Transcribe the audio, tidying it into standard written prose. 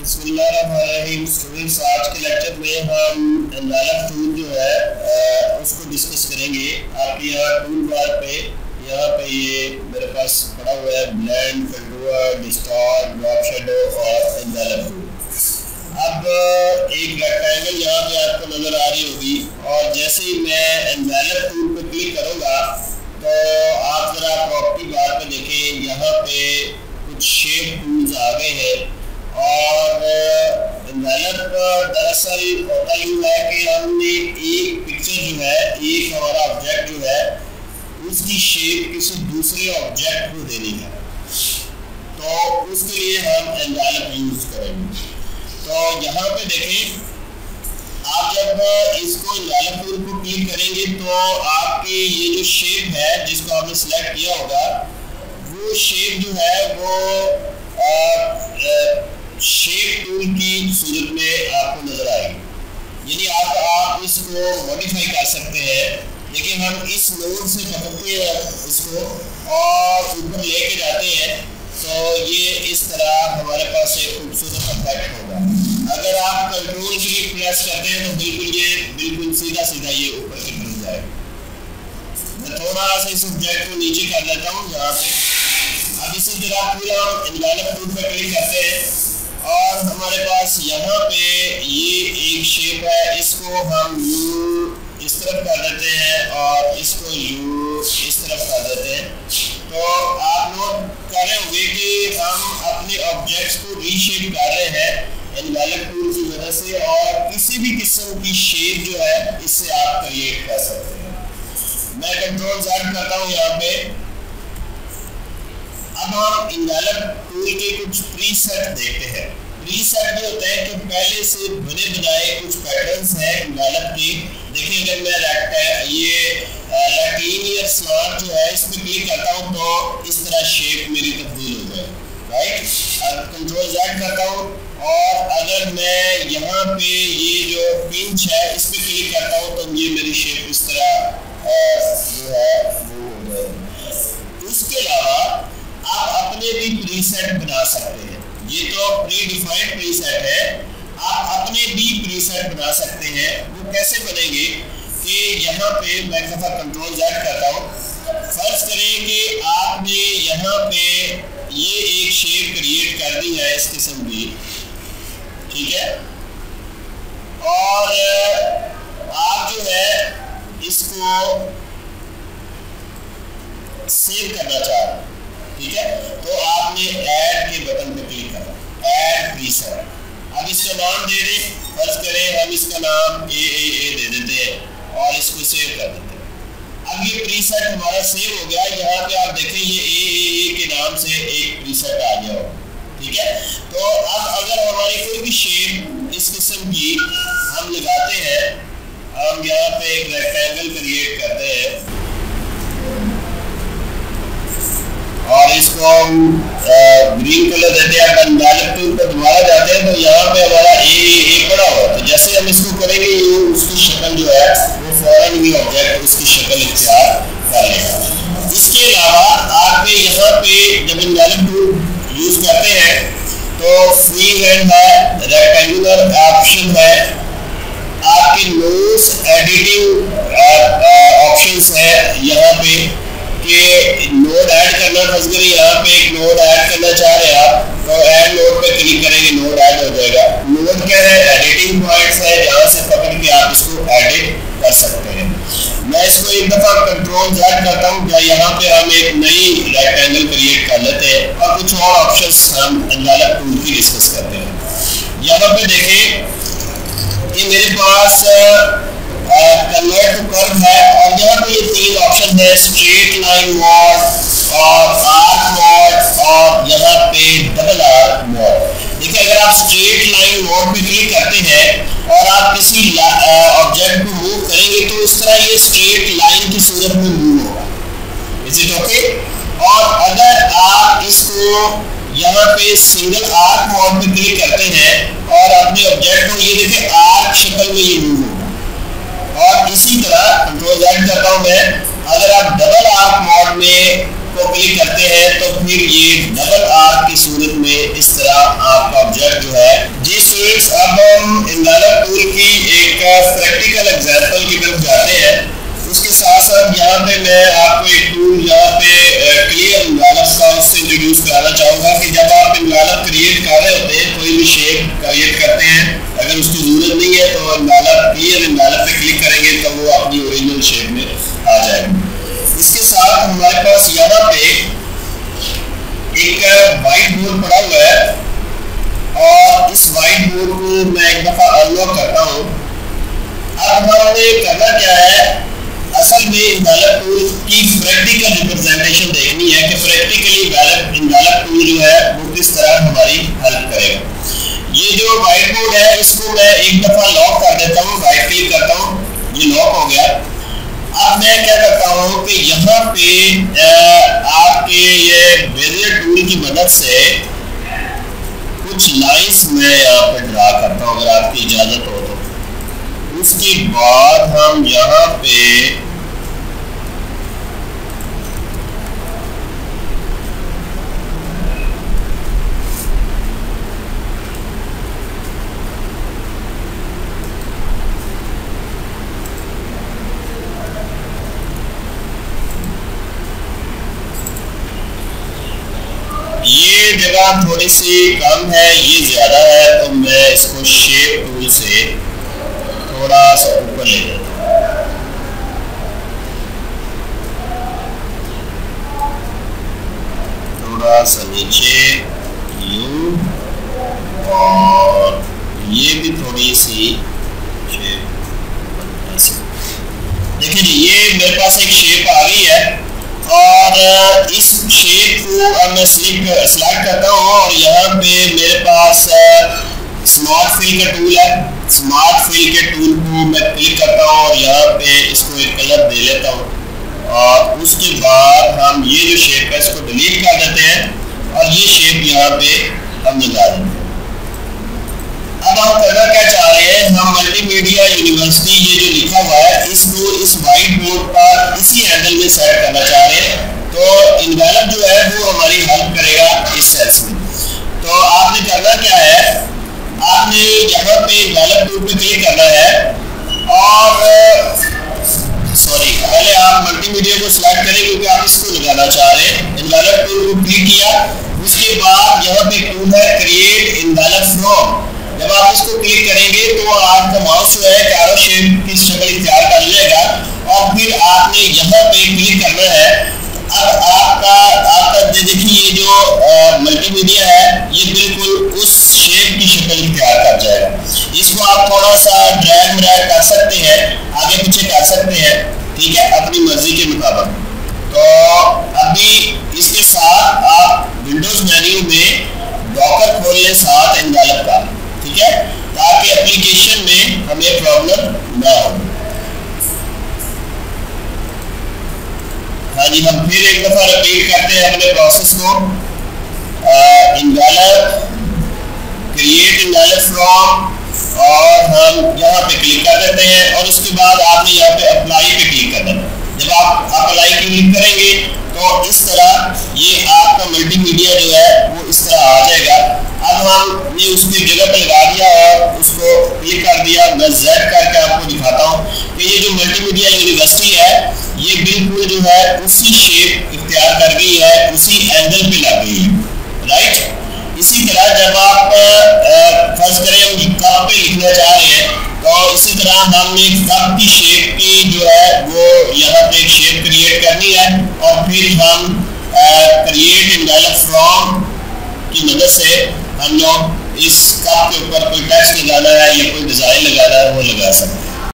बिस्मिल्लाहिर्रहमानिर्रहीम। स्टूडेंट्स, आज के लेक्चर में हम एनवेलप टूल जो है उसको डिस्कस करेंगे। आपके यहाँ टूल बार पे यहाँ पे ये मेरे पास पड़ा हुआ है blend, contour, distort, drop shadow और एनवेलप टूल। अब एक रेक्टेंगल यहाँ पे आपको नज़र आ रही होगी और जैसे ही मैं एनवेलप टूल पे क्लिक करूँगा तो आप ज़रा प्रॉपर्टी बार पे देखें, यहाँ पे कुछ शेप टूल्स आ गए हैं। और एनवेलप दरअसल होता यूँ है कि हमने एक पिक्चर जो है, एक हमारा ऑब्जेक्ट जो है उसकी शेप किसी दूसरे ऑब्जेक्ट को देनी है, तो उसके लिए हम एनवेलप यूज करेंगे। तो यहाँ पे देखें, आप जब इसको एनवेलप टूल को क्लिक करेंगे तो आपकी ये जो शेप है जिसको आपने सेलेक्ट किया होगा वो शेप जो है वो शेप टूल की सूरत में आपको नजर आएगी। यानी आप इसको मॉडिफाई कर सकते हैं। देखिए, हम इस नोड से पकड़ते हैं इसको और ऊपर लेके जाते हैं तो ये इस तरह हमारे पास एक खूबसूरत इफेक्ट होगा। अगर आप कंट्रोल की प्रेस करते हैं तो बिल्कुल सीधा ये ऊपर की तरफ जाएगा। मैं थोड़ा सा इस ऑब्जेक्ट को नीचे कर लेता हूँ यहाँ पे। अब इसी तरह पूरा एनवेलप टूल पर क्लिक करते हैं और हमारे पास यहाँ पे ये एक शेप है, इसको हम यू इस तरफ कर देते हैं और इसको यू इस तरफ कर देते हैं। तो आप नोट कर रहे होंगे कि हम अपने ऑब्जेक्ट्स को रीशेप कर रहे हैं एनवेलप टूल की वजह से, और किसी भी किस्म की शेप जो है इससे आप क्रिएट कर सकते हैं। मैं कंट्रोल Z करता हूँ यहाँ पे। अब हम एनवेलप टूल के कुछ प्रीसेट देखते हैं। प्रीसेट ये होता है कि पहले से बने बनाए कुछ पैटर्न्स हैं एनवेलप के। देखिए, अगर मैं ये रेक्टेंगुलर स्लॉट जो है इस पर क्लिक करता हूँ तो इस तरह शेप मेरी तब्दील हो जाए, राइट। अब कंट्रोल Z करता हूँ और अगर मैं यहाँ पे ये जो पिंच है इस पर क्लिक करता हूँ तो ये मेरी शेप इस तरह जो है वो हो जाएगी। इसके अलावा आप अपने भी प्रीसेट बना सकते हैं। ये तो प्री डिफाइंड प्रीसेट है, आप अपने भी प्रीसेट बना सकते हैं। वो कैसे बनेंगे कि यहाँ पे मैं दफा कंट्रोल Z करता हूँ। फर्ज करें कि आपने यहाँ पे ये एक शेप क्रिएट कर दी है इस किस्म की, ठीक है, और आप जो है इसको सेव करना चाह रहे हैं, ठीक है, तो आपने ऐड के बटन पे क्लिक करना, ऐड प्रीसेट। अब इसका नाम दे दें, फर्ज करें हम इसका नाम ए दे देते हैं और इसको सेव कर देते हैं। अब ये प्रीसेट हमारा सेव हो गया। यहाँ पे आप देखें ये ए के नाम से एक प्रीसेट आ गया हो, ठीक है। तो अब अगर हमारी कोई भी शेप इस किस्म की हम लगाते हैं, हम यहाँ पे एक रेक्टेंगल क्रिएट करते हैं और इसको हम ग्रीन कलर देते हैं। अपन एनवेलप टूल पर दोबारा जाते हैं तो यहाँ पे हमारा ए पड़ा हुआ, तो जैसे हम इसको करेंगे ये उसकी शक्ल जो है वो फौरन ही ऑब्जेक्ट उसकी शक्ल इख्तियार कर लेगा। इसके अलावा आपके यहाँ पे जब एनवेलप टूल यूज करते हैं तो फ्री हैंड है, रेक्टेंगुलर ऑप्शन है, आपके नोट्स एडिटिंग ऑप्शंस है यहाँ पे कि नोड ऐड करना। फर्ज करिए यहाँ पे एक नोड ऐड करना चाह रहे हैं आप, तो ऐड नोड पे क्लिक करेंगे, नोड ऐड हो जाएगा। नोड क्या है? एडिटिंग पॉइंट्स है जहाँ से पकड़ के आप इसको एडिट कर सकते हैं। मैं इसको एक दफा कंट्रोल Z करता हूँ, क्या यहाँ पे हम एक नई रेक्टेंगल क्रिएट कर लेते हैं और कुछ और ऑप्शंस हम एनवेलप टूल की डिस्कस करते हैं। यहाँ पे देखें कि मेरे पास कन्वर्ट टू कर्व है और यहाँ पे ये तीन ऑप्शन है, स्ट्रेट लाइन मोड और आर्क मोड और यहाँ पे डबल आर्क मोड। देखिए, अगर आप स्ट्रेट लाइन मोड पे क्लिक करते हैं और आप किसी ऑब्जेक्ट को मूव करेंगे तो इस तरह ये स्ट्रेट लाइन की सूरत में मूव होगा। Is it okay? और अगर आप इसको यहाँ पे सिंगल आर्क मोड पे क्लिक करते हैं और अपने ऑब्जेक्ट को ये देखिए आर्क शक्ल में ये मूव होगा। और इसी तरह कंट्रोल Z करता हूँ मैं, अगर आप डबल आर्क मोड में को क्लिक करते हैं तो फिर ये डबल आर्क की सूरत में इस तरह आपका ऑब्जेक्ट जो है। जी स्टूडेंट्स, अब हम इनवेलप टूल की एक प्रैक्टिकल एग्जांपल की तरफ जाते हैं। उसके साथ साथ यहाँ पे मैं आपको एक टूल यहाँ पे क्लियर इनवेलप का उससे इंट्रोड्यूस कराना चाहूँगा कि जब आप इनवेलप क्रिएट कर रहे होते हैं, कोई भी शेप क्रिएट करते हैं, अगर उसकी ज़रूरत नहीं है तो इनवेलप क्लियर इनवेलप पे क्लिक करेंगे तो वो अपनी ओरिजिनल शेप में आ जाएगी। इसके साथ हमारे पास यहाँ पे एक वाइट बोर्ड पड़ा हुआ है और इस वाइट बोर्ड को मैं एक दफ़ा अनलॉक करता हूँ। अब हमने करना क्या है, असल में इनवेलप टूल की प्रैक्टिकल रिप्रेजेंटेशन देखनी है कि प्रैक्टिकली इनवेलप टूल जो है वो किस तरह हमारी हेल्प करेगा। ये जो वाइट बोर्ड है इसको मैं एक दफ़ा लॉक कर देता हूँ, राइट क्लिक करता हूँ, ये लॉक हो गया। अब मैं क्या करता हूँ कि यहाँ पे आपके ये बेजियर टूल की मदद से कुछ लाइंस मैं यहाँ पे ड्रा करता हूँ, अगर आपकी इजाज़त हो तो। उसके बाद हम यहाँ पे ये जगह थोड़ी सी कम है, ये ज़्यादा है, तो मैं इसको शेप टूल से थोड़ा सा ऊपर ले लेता हूँ, थोड़ा सा नीचे यूं, और ये भी थोड़ी सी शेप। देखिए जी, ये मेरे पास एक शेप आ गई है और इस शेप को अब मैं सिलेक्ट करता हूँ और यहाँ पे मेरे पास स्मार्ट फिल का टूल है। स्मार्ट फिल के टूल को मैं क्लिक करता हूँ और यहाँ पे इसको एक कलर दे लेता हूँ और उसके बाद हम ये जो शेप है इसको डिलीट कर देते हैं और ये शेप यहाँ पे हम लगा देते हैं। अब हम करना क्या चाह रहे हैं, हम मल्टीमीडिया यूनिवर्सिटी ये जो लिखा हुआ है इसको इस वाइट बोर्ड पर इसी एंगल में सेट करना चाह रहे हैं, तो इनवेलप जो है वो हमारी हेल्प करेगा इस सेंस में। तो आपने करना क्या है, आपने यहाँ पे इनवेलप टूल पे क्लिक करना है और सॉरी, पहले आप मल्टीमीडिया को सिलेक्ट करें क्योंकि आप इसको लगाना चाह रहे हैं। इनवेलप टूल को क्लिक किया, उसके बाद यहाँ पे टूल है क्रिएट इनवेलप फ्रॉम। जब आप इसको क्लिक करेंगे तो आपका माउस जो है कैरो शेप की शक्ल इख्तियार कर लेगा और फिर आपने यहाँ पे क्लिक करना है। अब आपका देखिए ये जो मल्टीमीडिया है ये बिल्कुल उस शेप की शक्ल इख्तियार कर जाएगा। इसको आप थोड़ा सा ड्रैग ड्रैग कर सकते हैं, आगे पीछे कर सकते हैं, ठीक है, अपनी मर्जी के मुताबिक। तो अभी इसके साथ आप विंडोज मेन्यू में डॉकर खोल लें साथ इनवेलप का, ठीक है, ताकि एप्लीकेशन में हमें प्रॉब्लम ना हो। हाँ जी, हम फिर एक दफ़ा रिपीट करते हैं अपने प्रोसेस को। इनवेलप, क्रिएट इनवेलप फ्रॉम, और हम यहाँ पे क्लिक कर देते हैं और उसके बाद आपने यहाँ पे अप्लाई पे क्लिक कर देना। जब आप अप्लाई क्लिक करेंगे तो इस तरह ये आपका मल्टीमीडिया जो है वो इस तरह आ जाएगा। अब हमने उसकी जगह पे लगा दिया और उसको क्लिक कर दिया। मैं Z करके आपको दिखाता हूँ कि ये जो मल्टीमीडिया यूनिवर्सिटी है ये बिल्कुल जो है उसी शेप इख्तियार कर गई है, उसी एंगल पे लग गई है, राइट। इसी तरह जब आप फर्ज करें हम कप पे लिखना चाह रहे हैं तो इसी तरह हमने कप की शेप की जो है वो यहाँ पे एक शेप क्रिएट करनी है और फिर हम क्रिएट इनवेलप फ्रॉम की मदद से हम लोग इस कप के ऊपर कोई टेक्स्ट लगाना है या कोई डिज़ाइन लगाना है वो लगा सकते हैं।